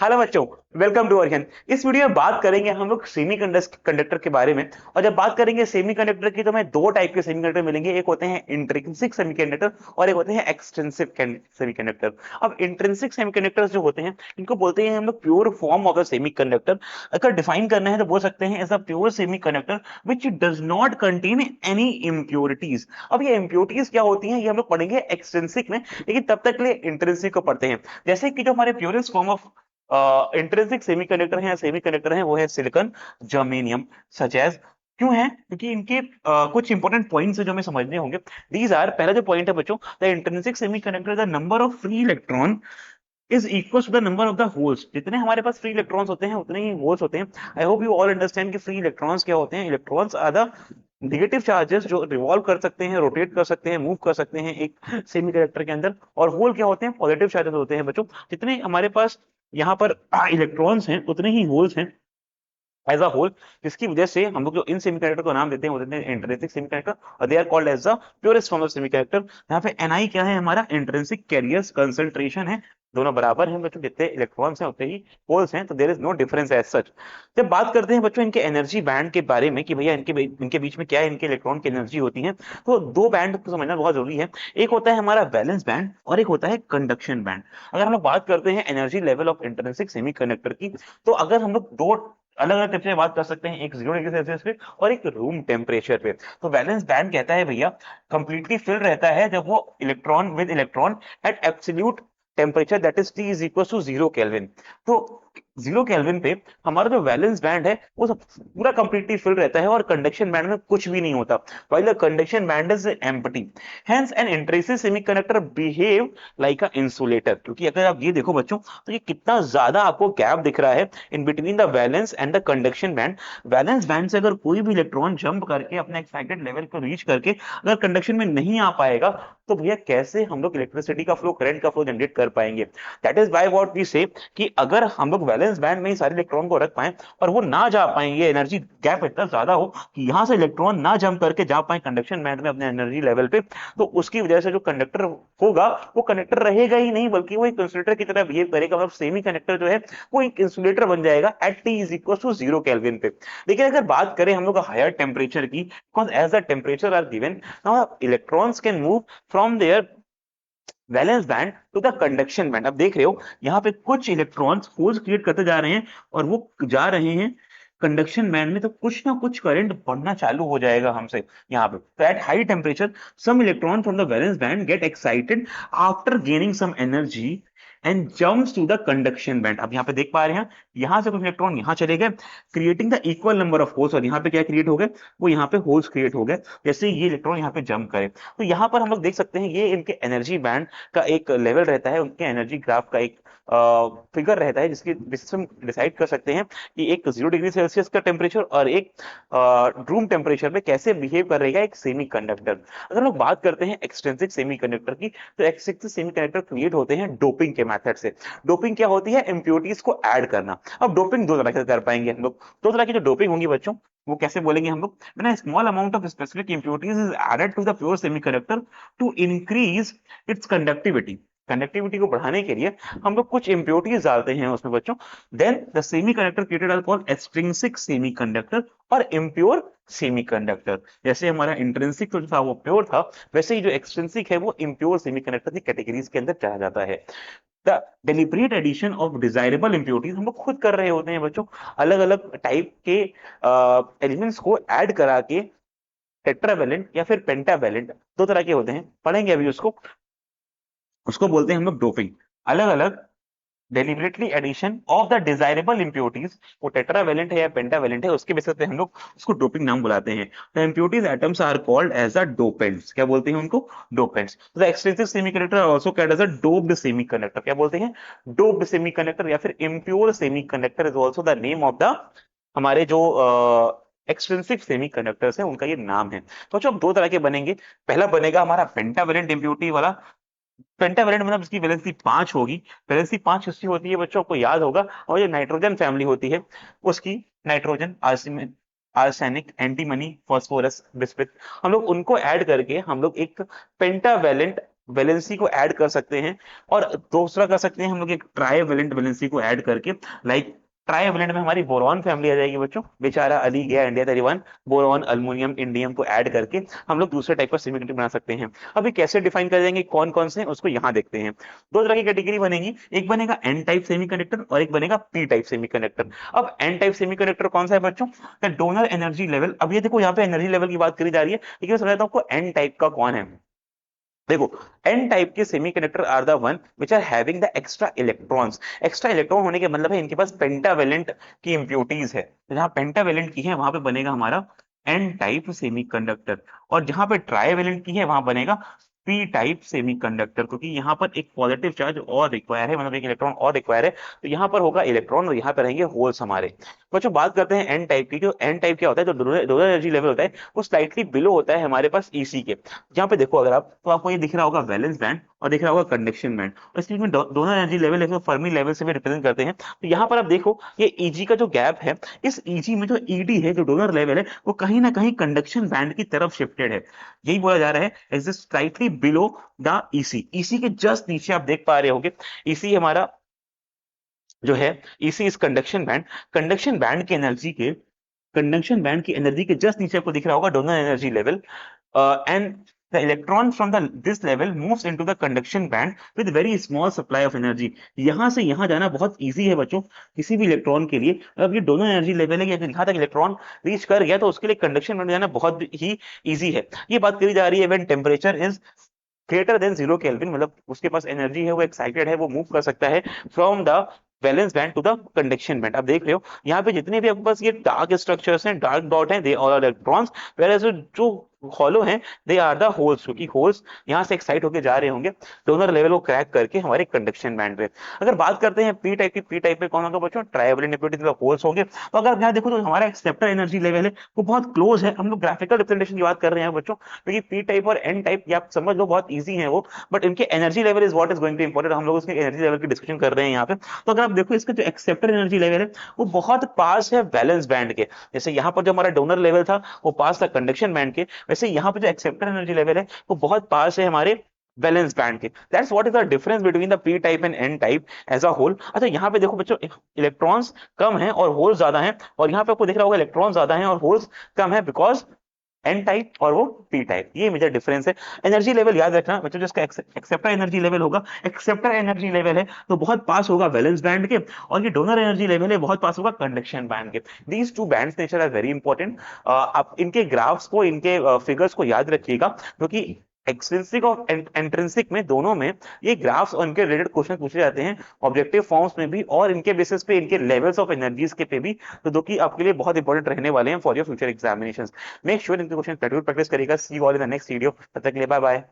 Hello बच्चों, welcome to Arihant. इस video में बात करेंगे हम लोग सेमी कंडक्टर के बारे में। और जब बात करेंगे सेमी कंडक्टर की तो हमें दो टाइप के सेमी कंडक्टर मिलेंगे। एक होते हैं इंट्रिंसिक सेमी कंडक्टर और एक होते हैं एक्सट्रिंसिक सेमी कंडक्टर। अब इंट्रिंसिक सेमी कंडक्टर्स जो होते हैं इनको बोलते हैं हम लोग pure form of the semiconductor. अगर डिफाइन करना है तो बोल सकते हैं as a pure semiconductor which does not contain any impurities. अब ये इम्प्योरिटीज क्या होती हैं ये हम लोग पढ़ेंगे एक्सट्रिंसिक में, लेकिन तब तक के लिए इंट्रिंसिक को पढ़ते हैं। जैसे कि जो हमारे purest form of intrinsic semiconductor है, सेमीकंडक्टर है, वो है सिलिकॉन, जर्मेनियम, सच एज। क्यों है? क्योंकि इनके कुछ इंपॉर्टेंट पॉइंट्स है जो हमें समझने होंगे। दीज आर, पहला जो पॉइंट है बच्चों, the intrinsic semiconductor the number of free electron is equal to the number of the holes. जितने हमारे पास फ्री इलेक्ट्रॉन्स होते हैं उतने ही होल्स होते हैं। I hope you all understand कि फ्री इलेक्ट्रॉन्स क्या होते हैं। Electrons are the negative charges जो रिवॉल्व कर सकते हैं, रोटेट कर सकते हैं, मूव कर सकते हैं एक सेमीकंडक्टर के अंदर। और होल क्या होते हैं? पॉजिटिव चार्जेस होते हैं बच्चों। जितने हमारे पास यहाँ पर इलेक्ट्रॉन्स हैं उतने ही होल्स हैं एज अ होल, जिसकी वजह से हम लोग जो इन सेमीकंडक्टर को नाम देते हैं वो देते हैं इंट्रिंसिक सेमीकंडक्टर और they are called as the purest form of semiconductor. यहाँ पे Ni क्या है? हमारा इंट्रिंसिक कैरियर्स कंसंट्रेशन है। दोनों बराबर हैं बच्चों, जितने इलेक्ट्रॉन्स हैं उतने ही होल्स हैं, तो there is no difference as such. जब बात करते हैं बच्चों इनके एनर्जी बैंड के बारे में कि भैया इनके बीच में क्या है, इनके इलेक्ट्रॉन की एनर्जी होती है, तो दो बैंड को समझना बहुत जरूरी है। एक होता है हमारा वैलेंस बैंड और एक होता है कंडक्शन बैंड। अगर हम लोग बात करते हैं energy level of intrinsic semiconductor की, तो अगर हम लोग दो अलग अलग टेम्परेचर बात कर सकते हैं, एक 0 डिग्री सेल्सियस पे और एक रूम टेम्परेचर पे। तो वैलेंस बैंड कहता है भैया कंप्लीटली फिल रहता है जब वो electron at absolute temperature that is T is equal to 0 kelvin. तो 0 केल्विन पे हमारा जो वैलेंस बैंड है वो सब पूरा कंप्लीटली फिल रहता है और कंडक्शन बैंड में कुछ भी नहीं होता, while the conduction band is empty. Hence N intrinsic semiconductor behave like a insulator. क्योंकि अगर आप ये देखो बच्चों तो ये कितना ज्यादा आपको गैप दिख रहा है in between the valence and the conduction band. Valence band से अगर कोई भी इलेक्ट्रॉन जंप करके अपने एक्साइटेड लेवल को रीच करके अगर कंडक्शन में नहीं आ पाएगा तो भैया कैसे हम लोग इलेक्ट्रिसिटी का फ्लो, करंट का फ्लो जनरेट कर पाएंगे? That is why what we say कि अगर हम लोग वैलेंस बैंड में ही सारे इलेक्ट्रॉन को रख पाए और वो ना जा पाएंगे, एनर्जी गैप इतना ज्यादा हो कि यहां से इलेक्ट्रॉन ना जंप करके जा पाए कंडक्शन बैंड में अपने एनर्जी लेवल पे, तो उसकी वजह से जो कंडक्टर होगा वो कंडक्टर रहेगा ही नहीं, बल्कि वो एक इंसुलेटर की तरह बिहेव करेगा। मतलब सेमी कंडक्टर जो है वो एक इंसुलेटर बन जाएगा at T is equal to 0 kelvin पे। लेकिन अगर बात करें हम लोग हायर टेम्परेचर की, because as the temperature are given, now electrons can move from their valence band to the conduction band. अब देख रहे हो यहाँ पे कुछ इलेक्ट्रॉन्स होल्स क्रिएट करते जा रहे हैं और वो जा रहे हैं कंडक्शन बैंड में, तो कुछ ना कुछ करंट बढ़ना चालू हो जाएगा हमसे यहाँ पे। तो at high temperature some electron from the valence band get excited after gaining some energy and jumps to the conduction band. अब यहाँ पे देख पा रहे हैं यहाँ से कुछ इलेक्ट्रॉन यहाँ चले गए, creating the equal number of holes. और यहाँ पे क्या क्रिएट हो गए? वो यहाँ पे होल्स क्रिएट हो गए जैसे ये इलेक्ट्रॉन यहाँ पे जंप करे। तो यहाँ पर हम लोग देख सकते हैं ये इनके एनर्जी बैंड का एक लेवल रहता है, उनके एनर्जी ग्राफ का एक फिगर रहता है जिसकी बेसिस पे हम डिसाइड कर सकते हैं कि एक 0 डिग्री सेल्सियस का टेम्परेचर और एक रूम टेम्परेचर में कैसे बिहेव करेगा एक सेमी कंडक्टर। अगर हम लोग बात करते हैं एक्सट्रिंसिक सेमी कंडक्टर की, तो एक्सट्रिंसिक सेमी कंडक्टर क्रिएट होते हैं डोपिंग के मेथड से। डोपिंग क्या होती है? इम्प्योरिटीज को ऐड करना। अब डोपिंग दो तरह से कर पाएंगे हम लोग। दो तरह की जो डोपिंग होंगी बच्चों वो कैसे बोलेंगे हम लोग? When a small amount of specific impurities is added to the pure semiconductor to increase its conductivity, conductivity को बढ़ाने के लिए हम लोग कुछ इम्प्योरिटीज डालते हैं उसमें बच्चों। Then the semiconductor created are called extrinsic semiconductor और इम्प्योर सेमी कंडक्टर। जैसे हमारा इंट्रिंसिक तो जो था वो प्योर था, वैसे ही जो एक्सट्रिंसिक है वो इम्प्योर सेमी कंडक्टर की कैटेगरीज के अंदर चला जाता है। The deliberate addition of desirable impurities हम लोग खुद कर रहे होते हैं बच्चों, अलग अलग टाइप के एलिमेंट्स को ऐड करा के। टेट्रावेलेंट या फिर पेंटावेलेंट दो तरह के होते हैं, पढ़ेंगे अभी उसको। उसको बोलते हैं हम लोग डोपिंग। अलग अलग deliberately addition of the desirable impurities, वो टेट्रावेलेंट है या पेंटावेलेंट है उसके बेसिस पे हम लोग उसको डोपिंग नाम बुलाते हैं। The impurities atoms are called as a dopants. क्या बोलते हैं उनको? Dopants. The extrinsic semiconductor are also called as a doped semiconductor. क्या बोलते हैं? डोप्ड सेमीकंडक्टर या फिर impure semiconductor is also the name of the हमारे जो एक्सट्रिंसिक सेमीकंडक्टर्स है उनका ये नाम है। तो जो अब दो तरह के बनेंगे, पहला बनेगा हमारा पेंटावेलेंट इम्प्योरिटी वाला। पेंटावेलेंट मतलब इसकी वैलेंसी 5 होगी। वैलेंसी 5 किसकी होती है बच्चों? आपको याद होगा, और ये नाइट्रोजन फैमिली होती है उसकी। Nitrogen, arsenic, arsenic, antimony, phosphorus, bismuth, हम लोग उनको ऐड करके हम लोग एक पेंटावेलेंट वैलेंसी को ऐड कर सकते हैं, और दूसरा कर सकते हैं हम लोग एक ट्राईवैलेंट वैलेंसी को ऐड करके। लाइक ट्राईवैलेंट में हमारी बोरॉन फैमिली आ जाएगी बच्चों, बेचारा अली गया इंडिया 31, बोरॉन अल्मोनियम इंडियम को ऐड करके हम लोग दूसरे टाइप का सेमीकंडक्टर बना सकते हैं। अभी कैसे डिफाइन कर देंगे कौन कौन से, उसको यहाँ देखते हैं। दो तरह की कैटेगरी बनेगी, एक बनेगा एन टाइप सेमीकंडक्टर और एक बनेगा पी टाइप सेमीकंडक्टर। अब एन टाइप सेमीकंडक्टर कौन सा है बच्चों, द डोनर एनर्जी लेवल। अब ये देखो यहाँ पे एनर्जी लेवल की बात करी जा रही है, लेकिन मैं समझाता हूँ आपको एन टाइप का कौन है। देखो, एन टाइप के semiconductor are the one which are having the extra electrons. Extra electron होने के मतलब है इनके पास पेंटावेलेंट की इंप्योरिटीज है, तो जहां पेंटावेलेंट की है वहां पे बनेगा हमारा एन टाइप सेमीकंडक्टर, और जहां पे ट्राईवेलेंट की है वहां बनेगा पी टाइप सेमीकंडक्टर, क्योंकि यहाँ पर एक पॉजिटिव चार्ज और रिक्वायर है, मतलब एक इलेक्ट्रॉन और रिक्वायर है, तो यहाँ पर होगा इलेक्ट्रॉन और यहाँ पर रहेंगे होल्स हमारे। बच्चों बात करते हैं एन टाइप की। जो एन टाइप क्या होता है, जो डोनर एनर्जी लेवल होता है वो स्लाइटली बिलो होता है हमारे पास ईसी के। यहाँ पे देखो अगर आप, तो आपको ये दिख रहा होगा वैलेंस बैंड और दिख रहा होगा कंडक्शन बैंड, और इसके बीच में दोनों एनर्जी लेवल है फर्मी लेवल से भी रिप्रेजेंट करते हैं। तो यहाँ पर आप देखो ये ईजी का जो गैप है, इस ईजी में जो ईडी है, जो डोनर लेवल है, वो कहीं ना कहीं कंडक्शन बैंड की तरफ शिफ्टेड है। यही बोला जा रहा है exist slightly below the EC. EC के जस्ट नीचे आप देख पा रहे होगे, ईसी हमारा जो है, ईसी इस कंडक्शन बैंड, कंडक्शन बैंड की एनर्जी के, कंडक्शन बैंड की एनर्जी के जस्ट नीचे आपको दिख रहा होगा donor energy level, and the electron from the this level moves into the conduction band with very small supply of energy। यहां से यहां जाना बहुत इजी है बच्चों किसी भी इलेक्ट्रॉन के लिए। अब ये दोनों एनर्जी लेवल है, यहां तक इलेक्ट्रॉन रीच कर गया तो उसके लिए कंडक्शन बैंड जाना बहुत ही इजी है। ये बात करी जा रही है when temperature is greater than 0 kelvin, मतलब उसके पास एनर्जी है, वो एक्साइटेड है, वो मूव कर सकता है from the valence band to the conduction band. आप देख रहे हो यहाँ पे जितने भी आपके पास ये डार्क स्ट्रक्चर्स हैं, डार्क डॉट हैं, they all are electrons, whereas जो हॉलो हैं दे आर द होल्स, क्योंकि होल्स यहाँ से एक्साइट होकर जा रहे होंगे डोनर लेवल को क्रैक करके हमारे कंडक्शन बैंड पे। अगर बात करते हैं पी टाइप की, पी टाइप में कौन होगा बच्चों, ट्राईवैलेंट न्यूक्लियोटाइड होल्स होंगे। तो अगर यहाँ देखो तो हमारा एक्सेप्टर एनर्जी लेवल है वो बहुत क्लोज है। हम लोग ग्राफिकल रिप्रेजेंटेशन की बात कर रहे हैं बच्चों, क्योंकि पी टाइप और एन टाइप ये आप समझ लो बहुत ईजी है वो, बट इनके energy level is what is going two important. हम लोग उसके एनर्जी लेवल की डिस्कशन कर रहे हैं यहाँ पे। तो अगर आप देखो इसका जो एक्सेप्टर एनर्जी लेवल है वो बहुत पास है वैलेंस बैंड के। जैसे यहाँ पर जो हमारा डोनर लेवल था वो पास था कंडक्शन बैंड के, वैसे यहाँ पे जो एक्सेप्टर एनर्जी लेवल है वो बहुत पास है हमारे वैलेंस बैंड के। That's what is the difference between the P type and N type as a hole. अच्छा यहाँ पे देखो बच्चों, इलेक्ट्रॉन्स कम है और होल्स ज्यादा हैं, और यहाँ पे आपको दिख रहा होगा इलेक्ट्रॉन ज्यादा है और होल्स कम है, बिकॉज एन टाइप और वो पी टाइप, ये मेजर डिफरेंस है। एनर्जी लेवल याद रखना बच्चों, जिसका एक्सेप्टर एनर्जी लेवल होगा, एक्सेप्टर एनर्जी लेवल है तो बहुत पास होगा वैलेंस बैंड के, और ये डोनर एनर्जी लेवल है बहुत पास होगा कंडक्शन बैंड के। These two bands nature are very important. आप इनके ग्राफ्स को, इनके फिगर्स को याद रखिएगा, क्योंकि एक्सट्रिंसिक और इंट्रिंसिक में दोनों में ये ग्राफ्स और इनके रिलेटेड क्वेश्चन पूछे जाते हैं ऑब्जेक्टिव फॉर्म्स में भी, और इनके बेसिस पे इनके लेवल्स ऑफ एनर्जीज के पे भी, तो जो कि आपके लिए बहुत इंपॉर्टेंट रहने वाले हैं for your future examinations. Make sure इनके क्वेश्चन प्रैक्टिस करिएगा। See you all in the next video, तब तक के लिए बाय बाय।